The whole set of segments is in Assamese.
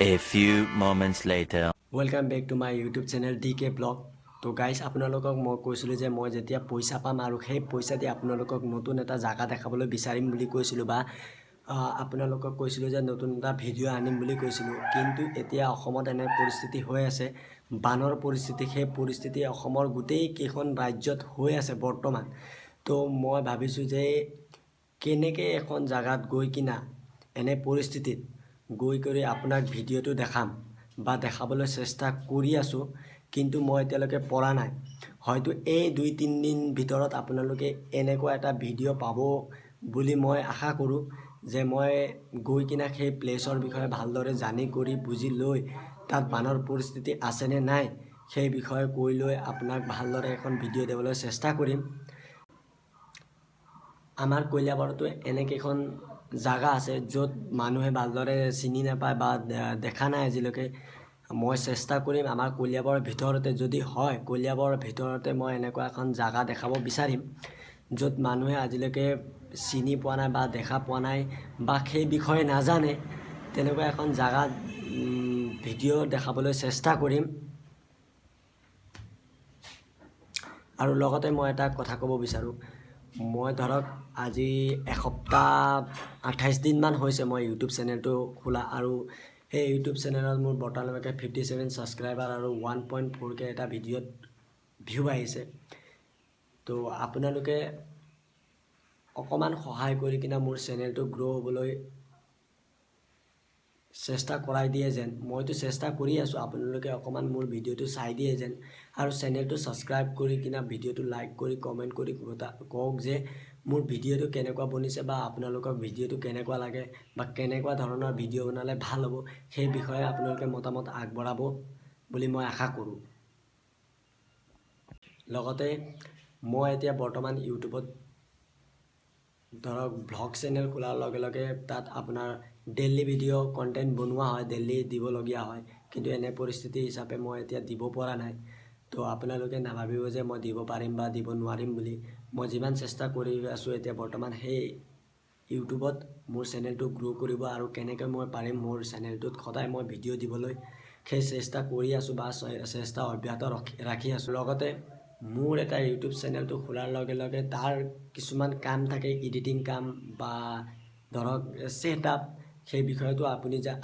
A few moments later. Welcome back to my YouTube channel DK Blog. তো গাইজ আপোনালোকক মই কৈছিলোঁ যে মই যেতিয়া পইচা পাম আৰু সেই পইচা দি আপোনালোকক নতুন এটা জাগা দেখাবলৈ বিচাৰিম বুলি কৈছিলোঁ বা আপোনালোকক কৈছিলোঁ যে নতুন এটা ভিডিঅ' আনিম বুলি কৈছিলোঁ। কিন্তু এতিয়া অসমত এনে পৰিস্থিতি হৈ আছে, বানৰ পৰিস্থিতি, সেই পৰিস্থিতি অসমৰ গোটেই কেইখন ৰাজ্যত হৈ আছে বৰ্তমান। তো মই ভাবিছোঁ যে কেনেকৈ এখন জাগাত গৈ কিনা এনে পৰিস্থিতিত গৈ কৰি আপোনাক ভিডিঅ'টো দেখাম বা দেখাবলৈ চেষ্টা কৰি আছোঁ, কিন্তু মই এতিয়ালৈকে পৰা নাই। হয়তো এই 2-3 দিন ভিতৰত আপোনালোকে এনেকুৱা এটা ভিডিঅ' পাব বুলি মই আশা কৰোঁ, যে মই গৈ কিনা সেই প্লেচৰ বিষয়ে ভালদৰে জানি কৰি বুজি লৈ তাত বানৰ পৰিস্থিতি আছেনে নাই সেই বিষয়ে কৈ লৈ আপোনাক ভালদৰে এখন ভিডিঅ' দিবলৈ চেষ্টা কৰিম। আমাৰ কলিয়াবৰতো এনেকেইখন জাগা আছে য'ত মানুহে ভালদৰে চিনি নাপায় বা দেখা নাই আজিলৈকে। মই চেষ্টা কৰিম আমাৰ কলিয়াবৰৰ ভিতৰতে, যদি হয় কলিয়াবৰৰ ভিতৰতে মই এনেকুৱা এখন জাগা দেখাব বিচাৰিম য'ত মানুহে আজিলৈকে চিনি পোৱা নাই বা দেখা পোৱা নাই বা সেই বিষয়ে নাজানে, তেনেকুৱা এখন জাগাত ভিডিঅ' দেখাবলৈ চেষ্টা কৰিম। আৰু লগতে মই এটা কথা ক'ব বিচাৰোঁ, মই ধৰক আজি এসপ্তাহ 28 দিনমান হৈছে মই ইউটিউব চেনেলটো খোলা, আৰু সেই ইউটিউব চেনেলত মোৰ বৰ্তমানলৈকে 57 ছাবস্ক্ৰাইবাৰ আৰু 1.4K এটা ভিডিঅ'ত ভিউ আহিছে। তো আপোনালোকে অকণমান সহায় কৰি কিনে মোৰ চেনেলটো গ্ৰ' হ'বলৈ চেষ্টা কৰাই দিয়ে যেন। মইতো চেষ্টা কৰি আছোঁ, আপোনালোকে অকণমান মোৰ ভিডিঅ'টো চাই দিয়ে যেন, আৰু চেনেলটো ছাবস্ক্ৰাইব কৰি কিনা ভিডিঅ'টো লাইক কৰি কমেণ্ট কৰি কওক যে মোৰ ভিডিঅ'টো কেনেকুৱা বনিছে বা আপোনালোকক ভিডিঅ'টো কেনেকুৱা লাগে বা কেনেকুৱা ধৰণৰ ভিডিঅ' বনালে ভাল হ'ব, সেই বিষয়ে আপোনালোকে মতামত আগবঢ়াব বুলি মই আশা কৰোঁ। লগতে মই এতিয়া বৰ্তমান ইউটিউবত ধৰক ভ্লগ চেনেল খোলাৰ লগে লগে তাত আপোনাৰ ডেইলি ভিডিঅ' কণ্টেণ্ট বনোৱা হয়, ডেইলি দিবলগীয়া হয়, কিন্তু এনে পৰিস্থিতি হিচাপে মই এতিয়া দিব পৰা নাই। তো আপোনালোকে নাভাবিব যে মই দিব পাৰিম বা দিব নোৱাৰিম বুলি। মই যিমান চেষ্টা কৰি আছোঁ এতিয়া বৰ্তমান সেই ইউটিউবত মোৰ চেনেলটো গ্ৰ' কৰিব, আৰু কেনেকৈ মই পাৰিম মোৰ চেনেলটোত সদায় মই ভিডিঅ' দিবলৈ সেই চেষ্টা কৰি আছোঁ বা চেষ্টা অব্যাহত ৰাখি আছোঁ। লগতে মোৰ এটা ইউটিউব চেনেলটো খোলাৰ লগে লগে তাৰ কিছুমান কাম থাকে, এডিটিং কাম বা ধৰক ছেটআপ, সেই বিষয়টো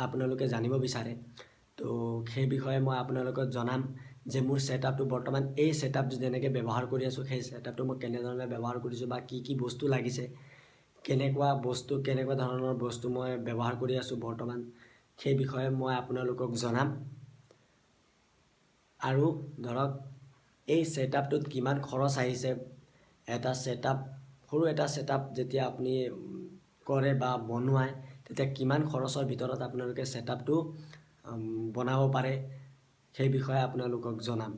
আপোনালোকে জানিব বিচাৰে। তো সেই বিষয়ে মই আপোনালোকক জনাম যে মোৰ ছেটআপটো বৰ্তমান এই ছেটআপটো যেনেকৈ ব্যৱহাৰ কৰি আছোঁ, সেই ছেটআপটো মই কেনেধৰণে ব্যৱহাৰ কৰিছোঁ বা কি কি বস্তু লাগিছে, কেনেকুৱা ধৰণৰ বস্তু মই ব্যৱহাৰ কৰি আছোঁ বৰ্তমান, সেই বিষয়ে মই আপোনালোকক জনাম। আৰু ধৰক এই ছেটআপটোত কিমান খৰচ আহিছে, এটা ছেটআপ সৰু এটা ছেটআপ যেতিয়া আপুনি কৰে বা বনোৱায়, তেতিয়া কিমান খৰচৰ ভিতৰত আপোনালোকে ছেটআপটো বনাব পাৰে, সেই বিষয়ে আপোনালোকক জনাম।